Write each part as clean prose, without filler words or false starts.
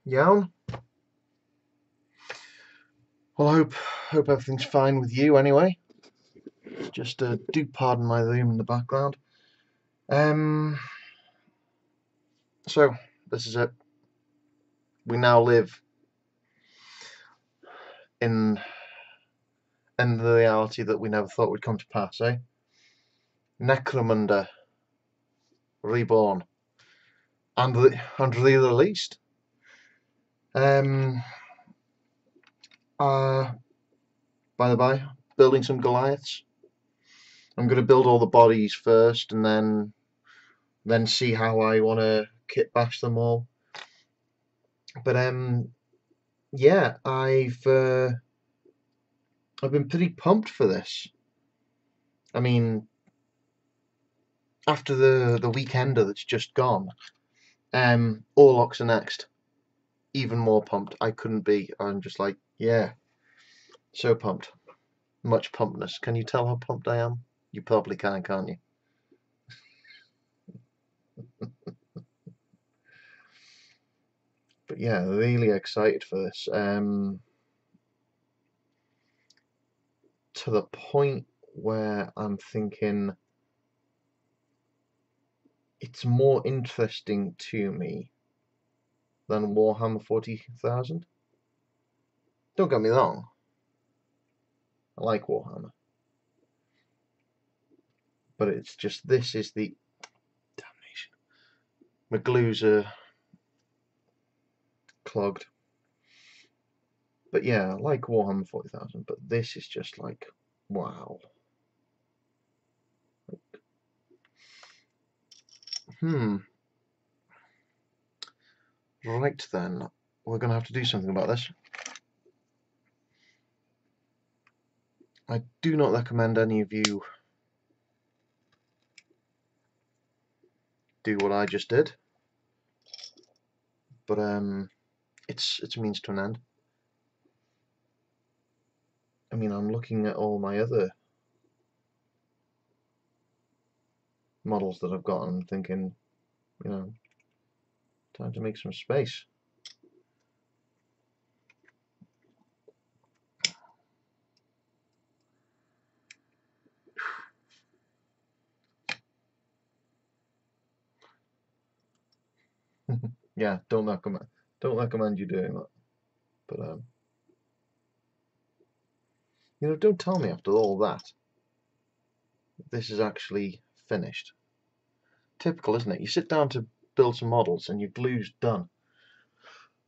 Yawn? Well, I hope everything's fine with you anyway. Just do pardon my room in the background. So this is it. We now live in the reality that we never thought would come to pass, eh? Necromunda reborn and re-released. By the by, building some Goliaths. I'm going to build all the bodies first, and then see how I want to kit bash them all. But yeah, I've been pretty pumped for this. I mean, after the weekender that's just gone, Orlocks are next. Even more pumped. I couldn't be. I'm just like, yeah, so pumped. Much pumpedness. Can you tell how pumped I am? You probably can, can't you? But yeah, really excited for this. To the point where I'm thinking it's more interesting to me than Warhammer 40,000. Don't get me wrong, I like Warhammer, but it's just this is the damnation. My glues are clogged. But yeah, I like Warhammer 40,000, but this is just like, wow. Right then, we're going to have to do something about this. I do not recommend any of you do what I just did, but it's a means to an end. I mean, I'm looking at all my other models that I've got and I'm thinking, you know, time to make some space. Yeah, don't recommend you doing that. But you know, don't tell me after all that this is actually finished. Typical, isn't it? You sit down to build some models and your glue's done.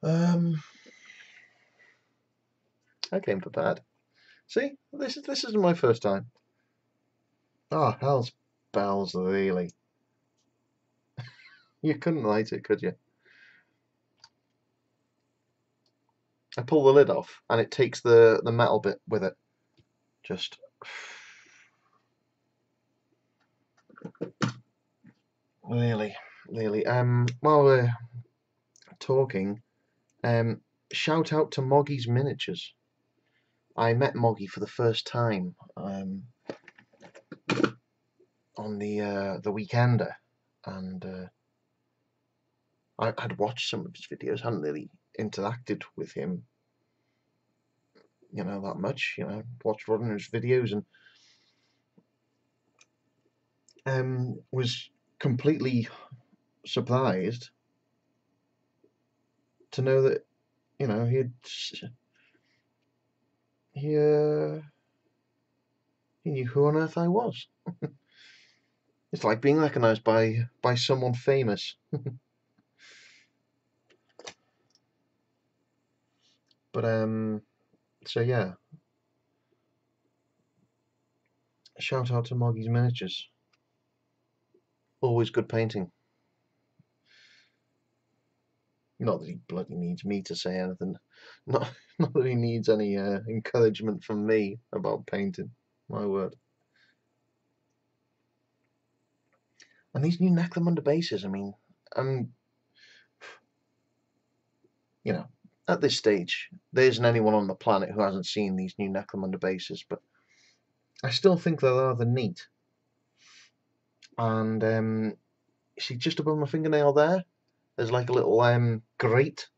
I came prepared. See, this isn't my first time. Oh, hell's bells, really. You couldn't write it, could you? I pull the lid off and it takes the metal bit with it. Just really. While we're talking, shout out to Moggy's Miniatures. I met Moggy for the first time on the weekender, and I'd watched some of his videos, hadn't really interacted with him, you know, that much. You know, watched one of his videos and was completely surprised to know that, you know, he knew who on earth I was. It's like being recognised by someone famous. But so yeah, shout out to Moggy's Miniatures. Always good painting. Not that he bloody needs me to say anything. Not that he needs any encouragement from me about painting. My word. And these new necromunda bases, I mean, you know, at this stage, there isn't anyone on the planet who hasn't seen these new necromunda bases, but I still think they're rather neat. And see, just above my fingernail there's like a little grate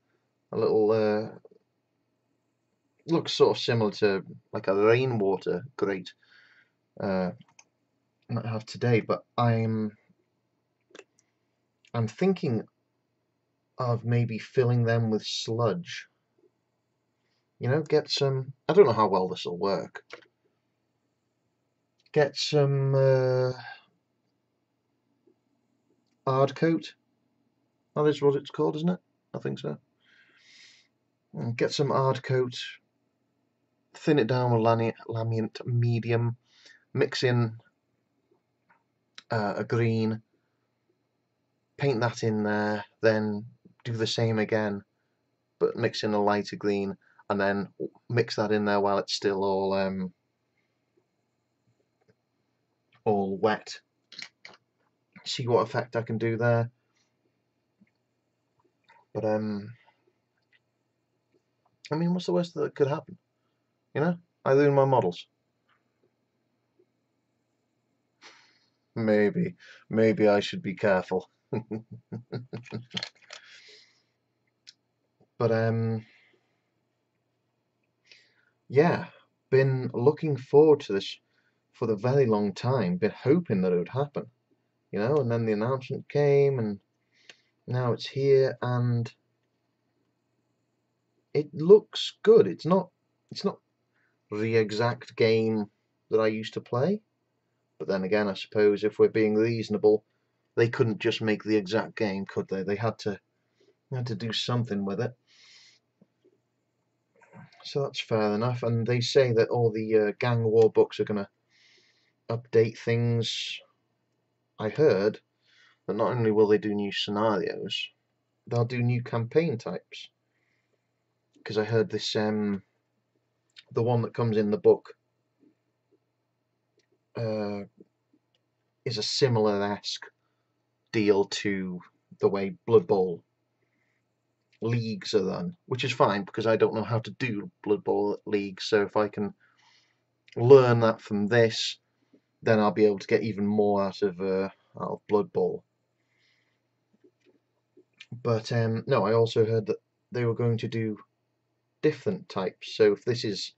a little looks sort of similar to like a rainwater grate I might have today, but I'm thinking of maybe filling them with sludge. You know, get some. I don't know how well this will work. Get some hard coat. That is what it's called, isn't it? I think so. Get some hard coat. Thin it down with lamiant medium. Mix in a green. Paint that in there. Then do the same again, but mix in a lighter green, and then mix that in there while it's still all wet. See what effect I can do there. But I mean, what's the worst that could happen? You know, I lose my models. Maybe I should be careful. But yeah, been looking forward to this for the very long time. Been hoping that it would happen, you know. And then the announcement came, and now it's here, and it looks good. It's not the exact game that I used to play, but then again, I suppose if we're being reasonable, they couldn't just make the exact game, could they? They had to do something with it. So that's fair enough. And they say that all the gang war books are going to update things. I heard that not only will they do new scenarios, they'll do new campaign types. Because I heard this, the one that comes in the book is a similar-esque deal to the way Blood Bowl leagues are done, which is fine because I don't know how to do Blood Bowl leagues. So if I can learn that from this, then I'll be able to get even more out of Blood Bowl. But no, I also heard that they were going to do different types. So if this is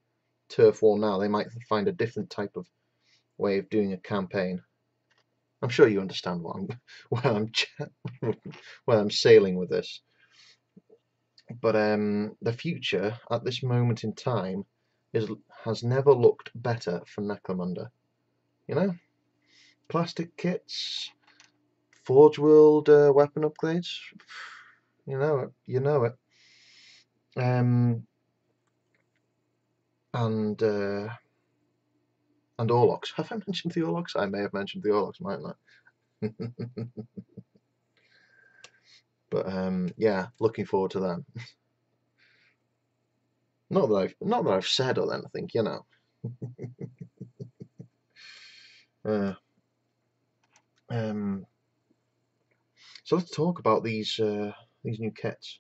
Turf War now, they might find a different type of way of doing a campaign. I'm sure you understand what where I'm sailing with this. But the future at this moment in time has never looked better for necromunda. You know, plastic kits, Forge World weapon upgrades. You know it. You know it. And Orlocks. Have I mentioned the Orlocks? I may have mentioned the Orlocks, mightn't I? But yeah, looking forward to them. Not that I've said or anything, you know. So let's talk about these new kits.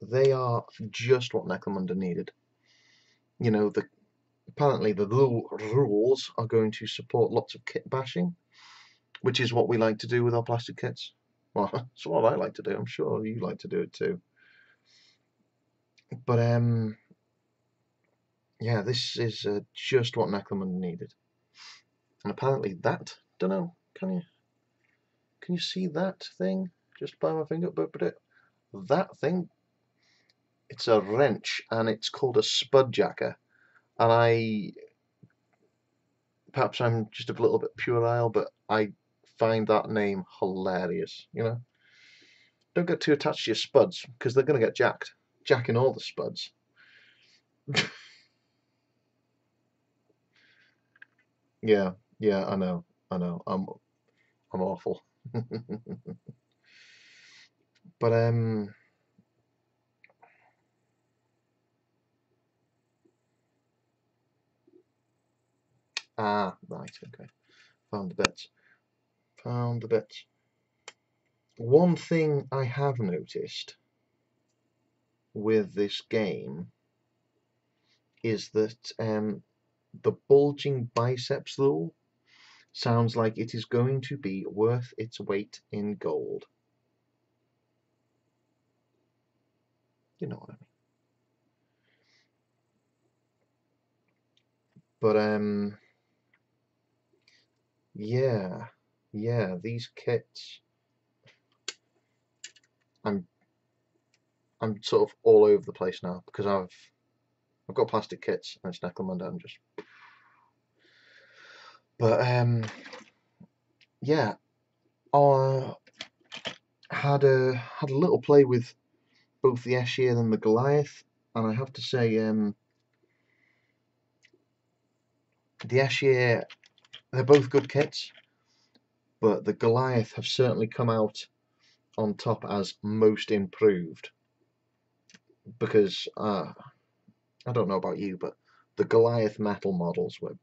They are just what necromunda needed. You know, apparently the rules are going to support lots of kit bashing, which is what we like to do with our plastic kits. Well, it's what I like to do. I'm sure you like to do it too. But yeah, this is just what necromunda needed. And apparently that, don't know, can you see that thing just by my finger? But that thing, it's a wrench and it's called a spudjacker. And perhaps I'm just a little bit puerile, but I find that name hilarious, you know. Don't get too attached to your spuds, because they're going to get jacked. Jacking all the spuds. Yeah, I know. I'm awful. But right, okay. Found the bits. Found the bits. One thing I have noticed with this game is that the bulging biceps rule sounds like it is going to be worth its weight in gold. You know what I mean. But yeah, these kits. I'm sort of all over the place now because I've got plastic kits and it's necromunda. But yeah, I had a little play with both the Escher and the Goliath, and I have to say, the Escher, they're both good kits, but the Goliath have certainly come out on top as most improved because I don't know about you, but the Goliath metal models were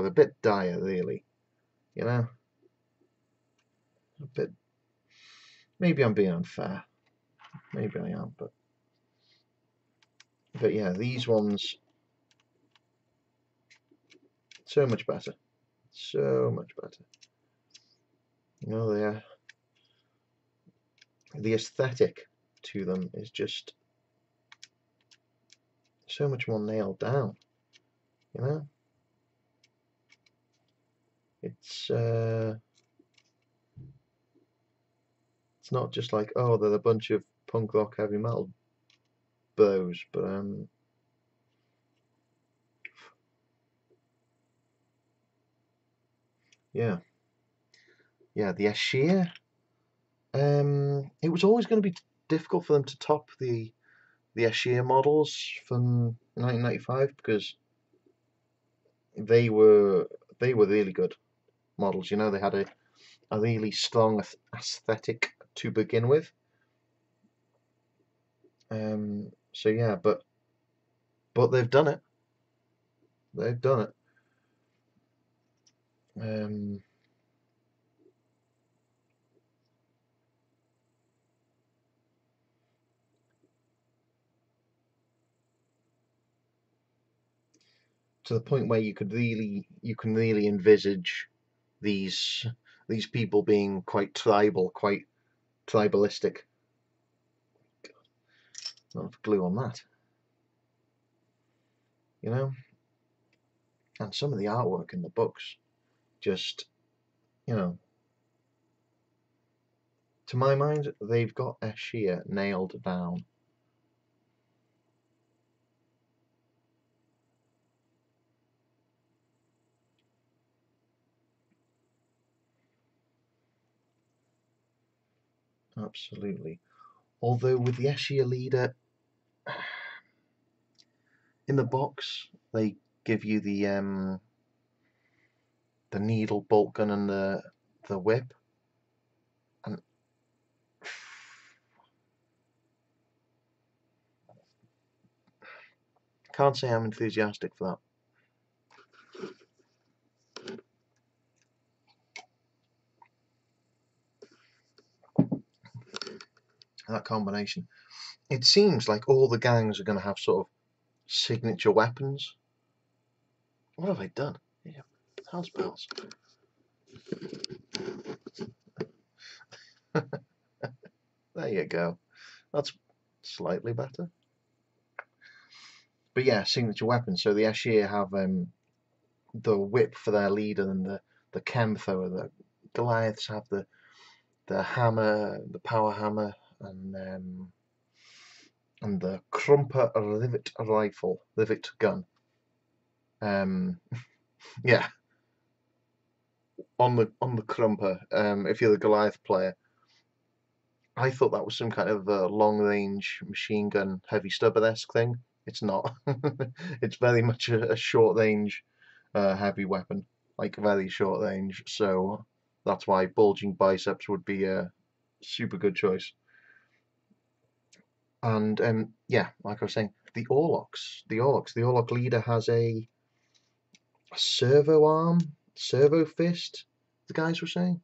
a bit dire, really. You know, a bit. Maybe I'm being unfair. Maybe I am, but yeah, these ones so much better, so much better. You know, the aesthetic to them is just so much more nailed down. You know, it's it's not just like, oh, they're a bunch of punk rock heavy metal bows, but yeah, yeah, the Escher. It was always going to be difficult for them to top the Escher models from 1995 because they were really good models. You know, they had a really strong aesthetic to begin with. So yeah, but they've done it. They've done it. Um, to the point where you can really envisage these people being quite tribal, quite tribalistic. Not enough glue on that, you know. And some of the artwork in the books, just you know, to my mind, they've got Escher nailed down. Absolutely. Although with the Escher leader in the box, they give you the needle bolt gun and the whip, and can't say I'm enthusiastic for that combination. It seems like all the gangs are going to have sort of signature weapons. What have I done? Yeah, house bells. There you go. That's slightly better. But yeah, signature weapons. So the Escher have the whip for their leader and the chem thrower. The Goliaths have the hammer, the power hammer, and the crumper rivet rifle, rivet gun. Yeah, on the crumper. If you're the Goliath player, I thought that was some kind of long range machine gun, heavy stubber-esque thing. It's not. It's very much a short range heavy weapon, like very short range. So that's why bulging biceps would be a super good choice. And yeah, like I was saying, the Orlok leader has a servo arm, servo fist. The guys were saying,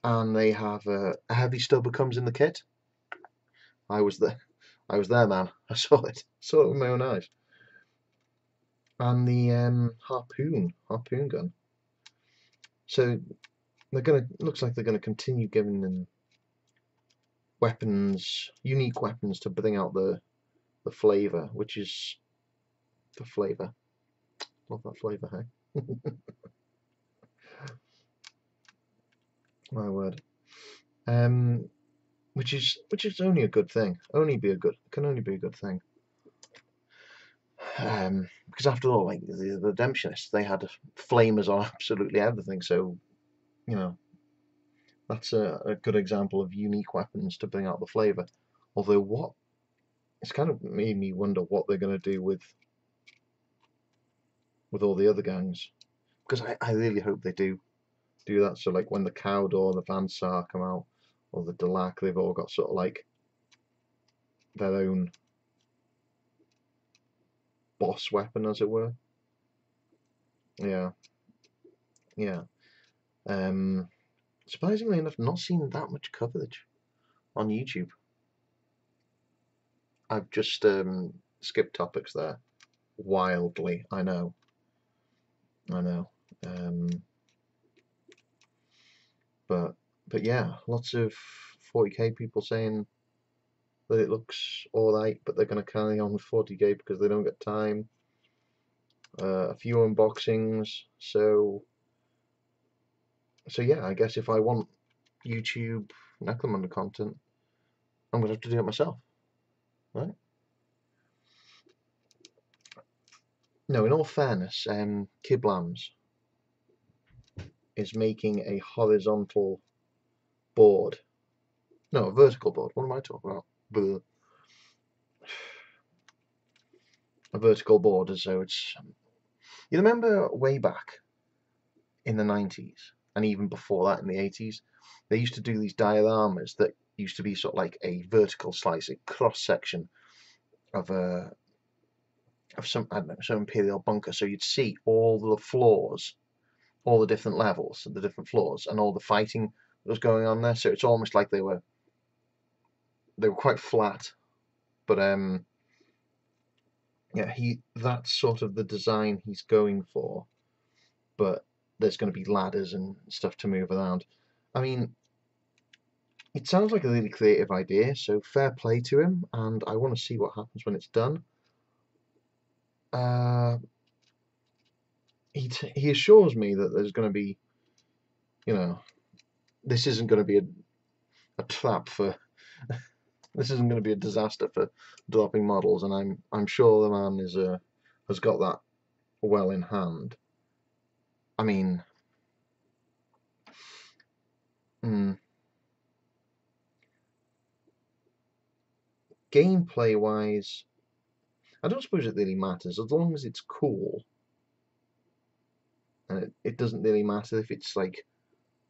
and they have a heavy stubber comes in the kit. I was there. I was there, man. I saw it. Saw it with my own eyes. And the harpoon gun. So they're gonna. Looks like they're gonna continue giving them weapons, unique weapons to bring out the flavour, which is the flavour. Love that flavour, hey? My word. Which is only a good thing. Can only be a good thing. Because after all, like the Redemptionists, they had flamers on absolutely everything. So you know that's a good example of unique weapons to bring out the flavour. Although it's kind of made me wonder what they're going to do with all the other gangs. Because I really hope they do that. So like when the Cawdor, the Vansar come out, or the Delac, they've all got sort of like their own boss weapon, as it were. Yeah, yeah. Surprisingly enough, not seen that much coverage on YouTube. I've just skipped topics there wildly. I know. But yeah, lots of 40k people saying that it looks alright, but they're going to carry on with 40k because they don't get time. A few unboxings, so yeah, I guess if I want YouTube necromunda content, I'm going to have to do it myself, right? No, in all fairness, Kiblams is making a horizontal board. No, a vertical board. What am I talking about? Bleh. A vertical board, as though it's. You remember way back in the 90s, and even before that in the 80s, they used to do these dioramas that used to be sort of like a vertical slice, a cross section of some, I don't know, some imperial bunker. So you'd see all the floors, all the different levels, the different floors, and all the fighting that was going on there. So it's almost like they were quite flat, but yeah, that's sort of the design he's going for. But there's going to be ladders and stuff to move around. I mean, it sounds like a really creative idea, so fair play to him, and I want to see what happens when it's done. He assures me that there's going to be, this isn't going to be a trap for. This isn't going to be a disaster for dropping models, and I'm sure the man has got that well in hand. I mean, gameplay wise, I don't suppose it really matters as long as it's cool, and it doesn't really matter if it's like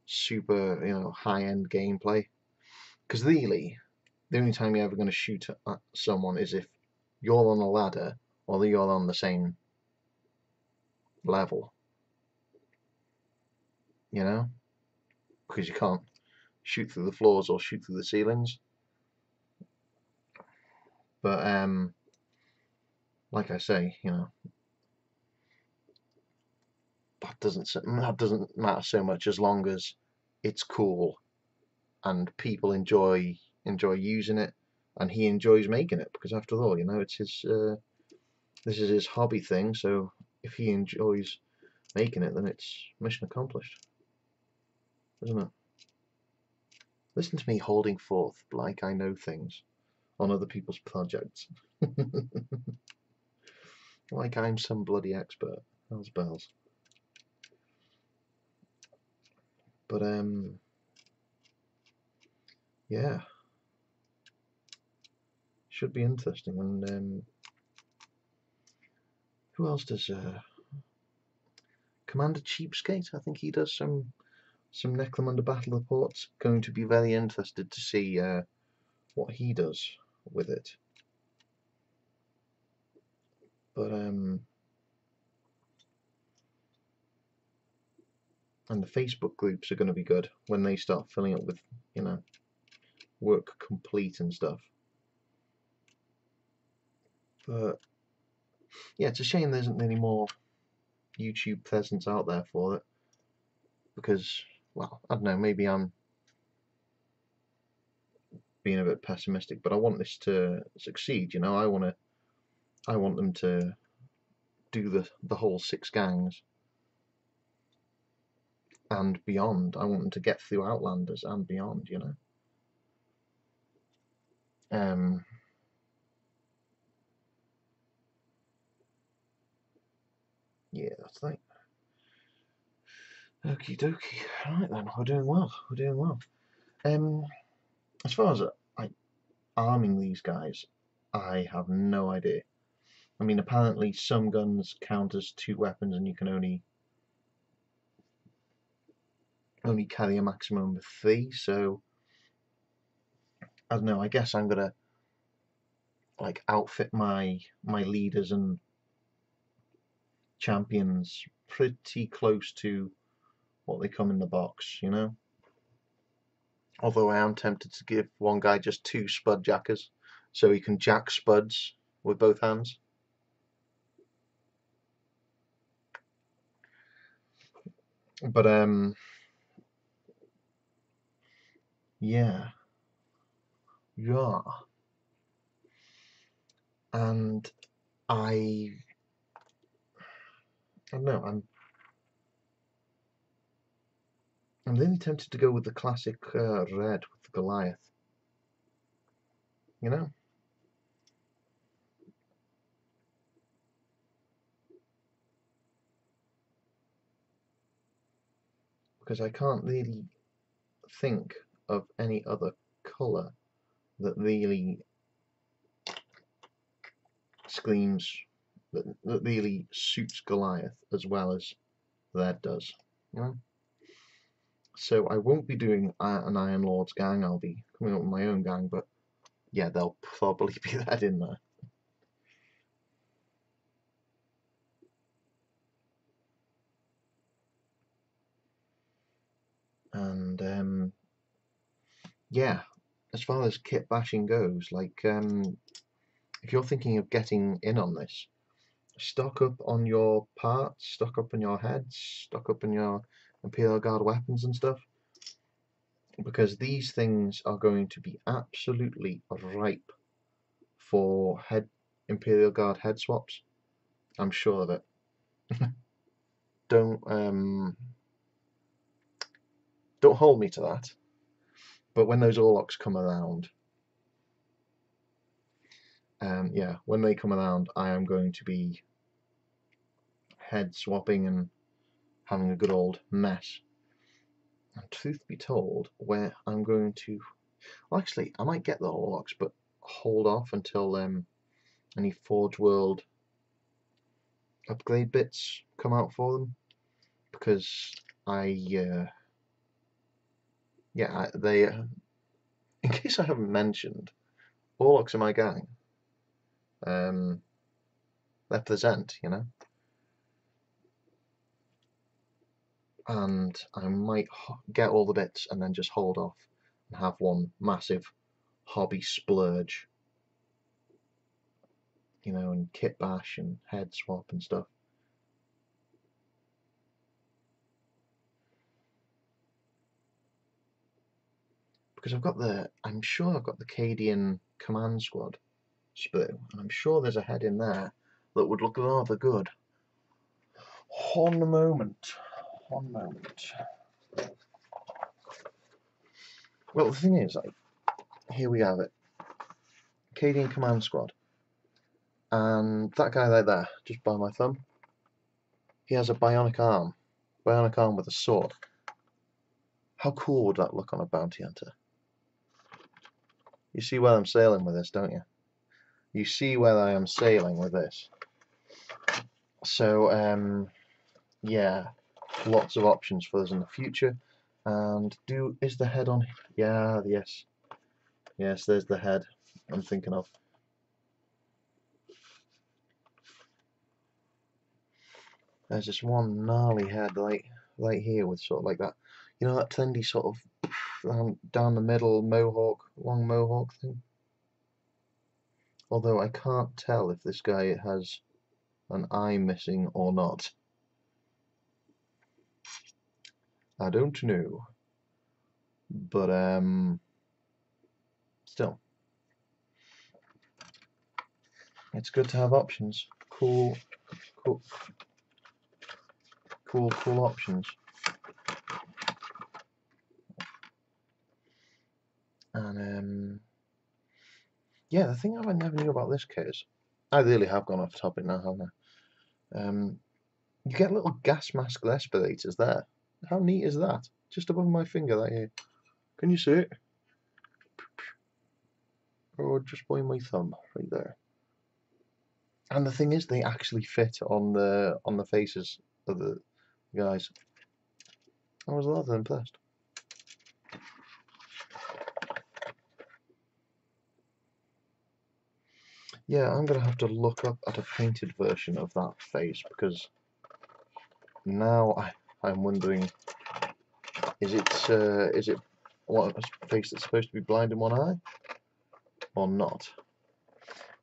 super high end gameplay, because really the only time you're ever going to shoot at someone is if you're on a ladder or you're on the same level, because you can't shoot through the floors or shoot through the ceilings. But like I say, that doesn't matter so much as long as it's cool and people enjoy using it, and he enjoys making it, because after all, it's his this is his hobby thing. So if he enjoys making it, then it's mission accomplished, isn't it? Listen to me holding forth like I know things on other people's projects. Like I'm some bloody expert. How's bells? But yeah, should be interesting. And who else does Commander Cheapskate? I think he does some Necromunda battle reports. Going to be very interested to see what he does with it. But and the Facebook groups are going to be good when they start filling up with work complete and stuff. But yeah, it's a shame there isn't any more YouTube presence out there for it, because, well, I don't know, maybe I'm being a bit pessimistic, but I want this to succeed. You know, I want them to do the whole 6 gangs and beyond. I want them to get through Outlanders and beyond. You know. Yeah, that's right. Okie dokie. Right then, we're doing well. We're doing well. As far as like arming these guys, I have no idea. I mean, apparently some guns count as 2 weapons, and you can only carry a maximum of 3. So I don't know. I guess I'm gonna like outfit my leaders and champions pretty close to what they come in the box, you know. Although I am tempted to give one guy just 2 spud jackers, so he can jack spuds with both hands. But yeah, and I don't know. I'm really tempted to go with the classic red with the Goliath. You know, because I can't really think of any other colour that really screams that really suits Goliath as well as red does. You know. So I won't be doing an Iron Lord's gang. I'll be coming up with my own gang, but yeah, there'll probably be that in there. And yeah, as far as kit bashing goes, like if you're thinking of getting in on this, stock up on your parts, stock up on your heads, stock up on your Imperial Guard weapons and stuff, because these things are going to be absolutely ripe for Imperial Guard head swaps. I'm sure of it. Don't hold me to that. But when those Orlocks come around, yeah, when they come around, I am going to be head swapping and having a good old mess. And truth be told, where I'm going to, well, actually, I might get the Orlocks, but hold off until any Forge World upgrade bits come out for them, because they, in case I haven't mentioned, Orlocks are my gang. Represent, you know. And I might get all the bits and then just hold off and have one massive hobby splurge, you know, and kit bash and head swap and stuff. Because I'm sure I've got the Cadian command squad sprue, and I'm sure there's a head in there that would look rather good. One moment. Well, the thing is, like, here we have it. Cadian command squad. And that guy right there, just by my thumb, he has a bionic arm with a sword. How cool would that look on a bounty hunter? You see where I'm sailing with this, don't you? You see where I am sailing with this. So, yeah, lots of options for us in the future. And is the head on? Yeah, yes, there's the head I'm thinking of. There's this one gnarly head right here with sort of like that, you know, that trendy sort of down the middle long mohawk thing. Although I can't tell if this guy has an eye missing or not. I don't know. But still, it's good to have options. Cool options. And yeah, the thing I never knew about this kit is, I really have gone off topic now, haven't I? You get little gas mask respirators there. How neat is that? Just above my finger, that here. Can you see it? Or just by my thumb, right there. And the thing is, they actually fit on the faces of the guys. I was rather impressed. Yeah, I'm gonna have to look up at a painted version of that face, because now I'm wondering, is it what a face that's supposed to be blind in one eye, or not?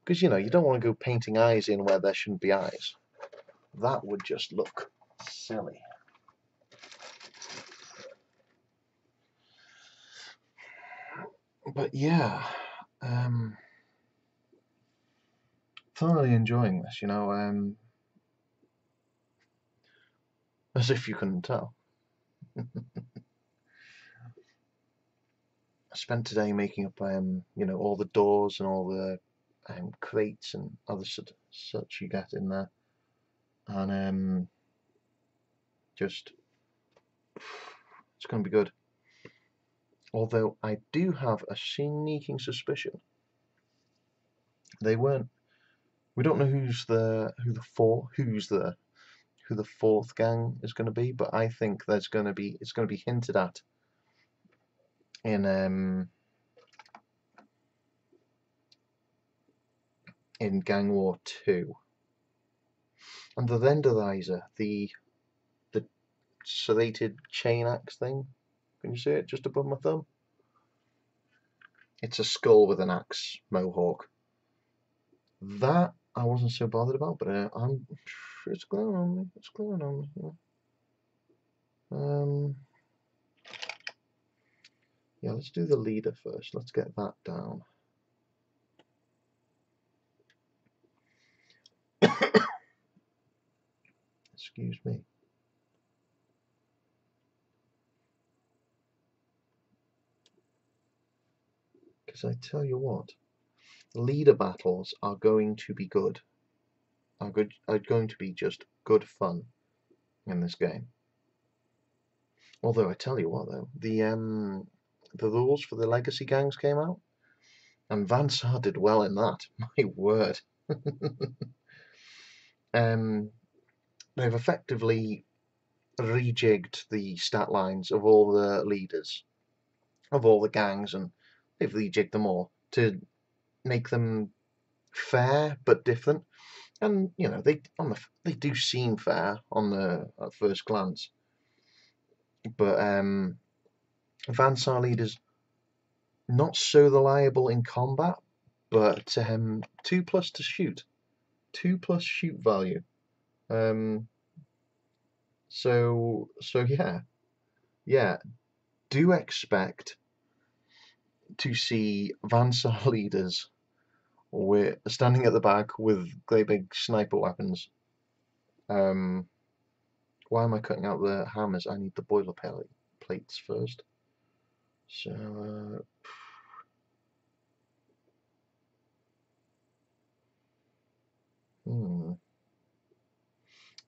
Because you don't want to go painting eyes in where there shouldn't be eyes. That would just look silly. But yeah, thoroughly enjoying this, as if you couldn't tell. I spent today making up, all the doors and all the crates and other such you get in there, and just it's going to be good. Although I do have a sneaking suspicion they weren't. We don't know who the fourth gang is going to be, but I think it's going to be hinted at in Gang War 2. And the Vendorizer, the serrated chain axe thing. Can you see it just above my thumb? It's a skull with an axe mohawk. That I wasn't so bothered about, but it's glowing on me. It's glowing on me. Yeah, let's do the leader first. Let's get that down. Excuse me. Because I tell you what, leader battles are going to be good. Are going to be just good fun in this game. Although I tell you what though, the rules for the legacy gangs came out, and Van Sar did well in that. My word. They've effectively rejigged the stat lines of all the leaders of all the gangs, and they've rejigged them all to make them fair but different. And they do seem fair at first glance, but Van Sar leaders not so reliable in combat, but 2+ to shoot, 2+ shoot value. So yeah. Do expect to see Van Sar leaders standing at the back with great big sniper weapons. Why am I cutting out the hammers? I need the boiler plates first. So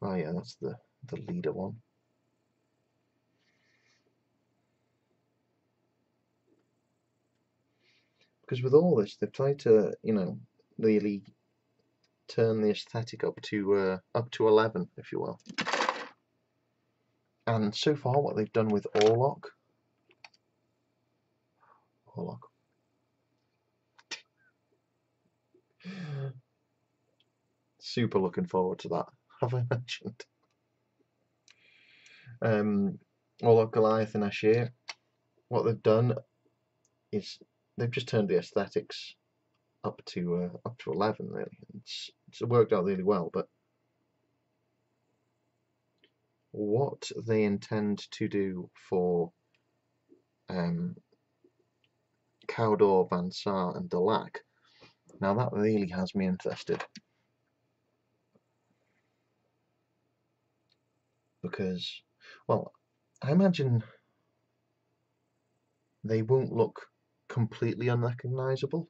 oh yeah, that's the leader one. Because with all this, they've tried to, really turn the aesthetic up to 11, if you will. And so far, what they've done with Orlok, super looking forward to that. Have I mentioned? Orlok, Goliath, and Ashir. What they've done is they've just turned the aesthetics up to 11. Really, it's worked out really well. But what they intend to do for Cawdor, Van Sar and Delac. Now that really has me interested, because, well, I imagine they won't look completely unrecognisable,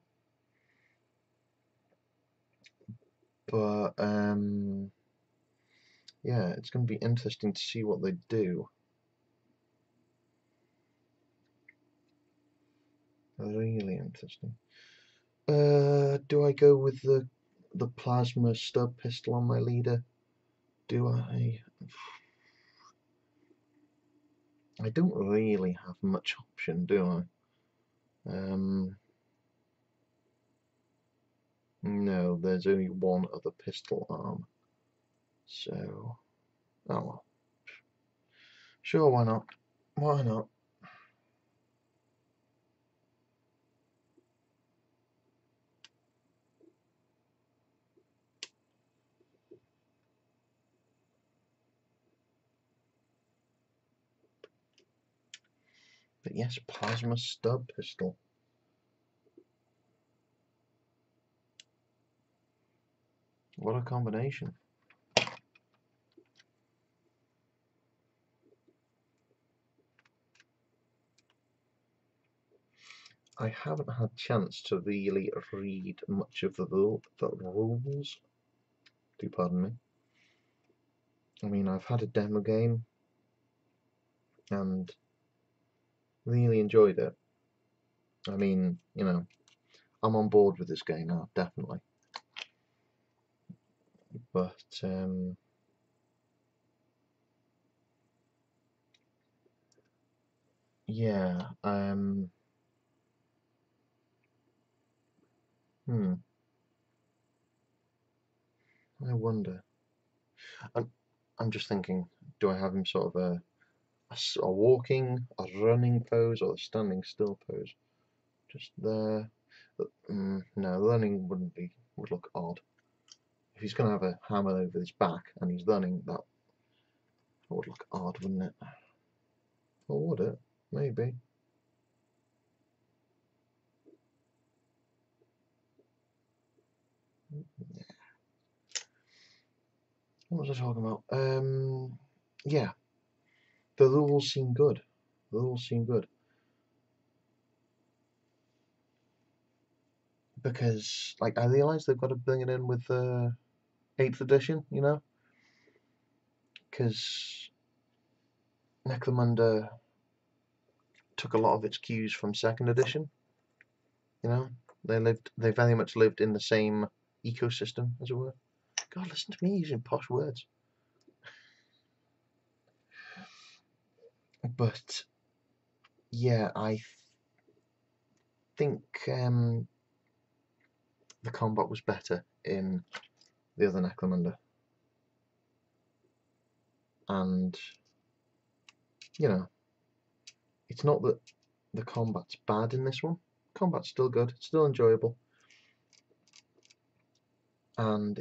but yeah, it's going to be interesting to see what they do. Really interesting. Do I go with the plasma stub pistol on my leader? Do I? I don't really have much option, do I? No, there's only one other pistol arm. So, oh well. Sure, why not? Why not? But yes, plasma stub pistol. What a combination. I haven't had a chance to really read much of the rules. Do pardon me. I mean, I've had a demo game and really enjoyed it. I mean, you know, I'm on board with this game now, definitely. But yeah, I wonder. I'm just thinking, do I have him sort of a walking, a running pose, or a standing still pose? Just there. No, running would look odd. If he's going to have a hammer over his back and he's running, that would look odd, wouldn't it? Or would it? Maybe. What was I talking about? Yeah, the rules seem good. The rules seem good. Because, like, I realise they've got to bring it in with 8th edition, you know? Because Necromunda took a lot of its cues from 2nd edition, you know? They very much lived in the same ecosystem, as it were. God, listen to me using posh words. But yeah, I think the combat was better in the other Necromunda, and you know, it's not that the combat's bad in this one. Combat's still good, it's still enjoyable, and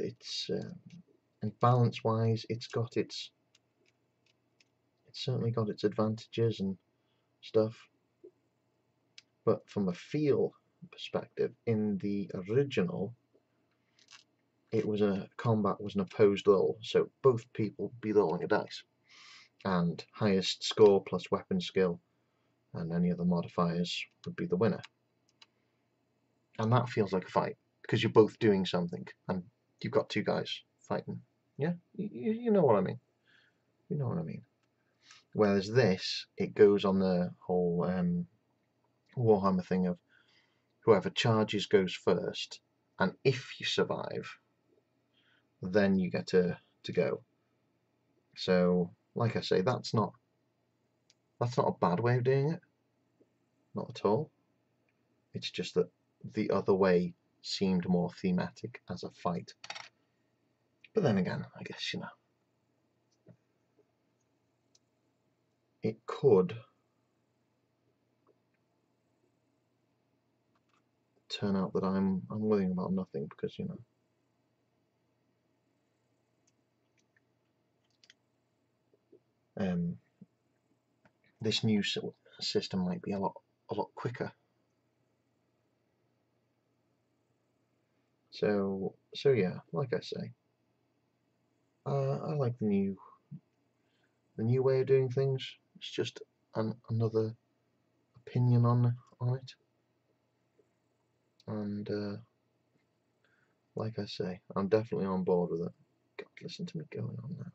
and balance-wise, it's certainly got its advantages and stuff. But from a feel perspective, in the original, combat was an opposed roll, so both people would be rolling a dice, and highest score plus weapon skill and any other modifiers would be the winner. And that feels like a fight because you're both doing something and you've got two guys fighting. Yeah, you know what I mean. You know what I mean. Whereas this, it goes on the whole Warhammer thing of whoever charges goes first, and if you survive, then you get to go. So, like I say, that's not a bad way of doing it, not at all. It's just that the other way seemed more thematic as a fight. But then again, I guess, you know, it could turn out that I'm worrying about nothing because, you know, this new system might be a lot quicker. So yeah, like I say, I like the new way of doing things. It's just another opinion on it, and like I say, I'm definitely on board with it. God, listen to me going on now.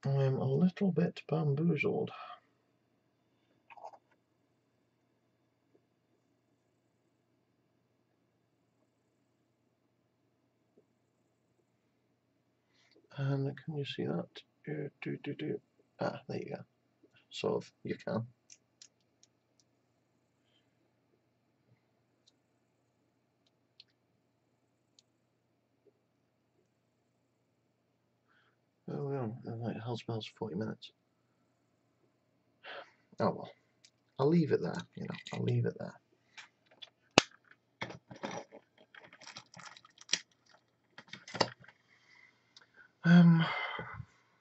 I'm a little bit bamboozled. And can you see that? Ah, there you go. Sort of, you can. Oh well, like hell smells 40 minutes. Oh well, I'll leave it there. I'll leave it there.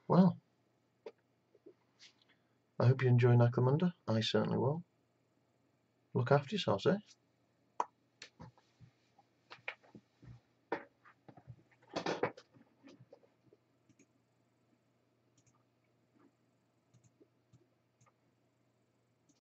Well, I hope you enjoy necromunda. I certainly will. Look after yourselves, eh?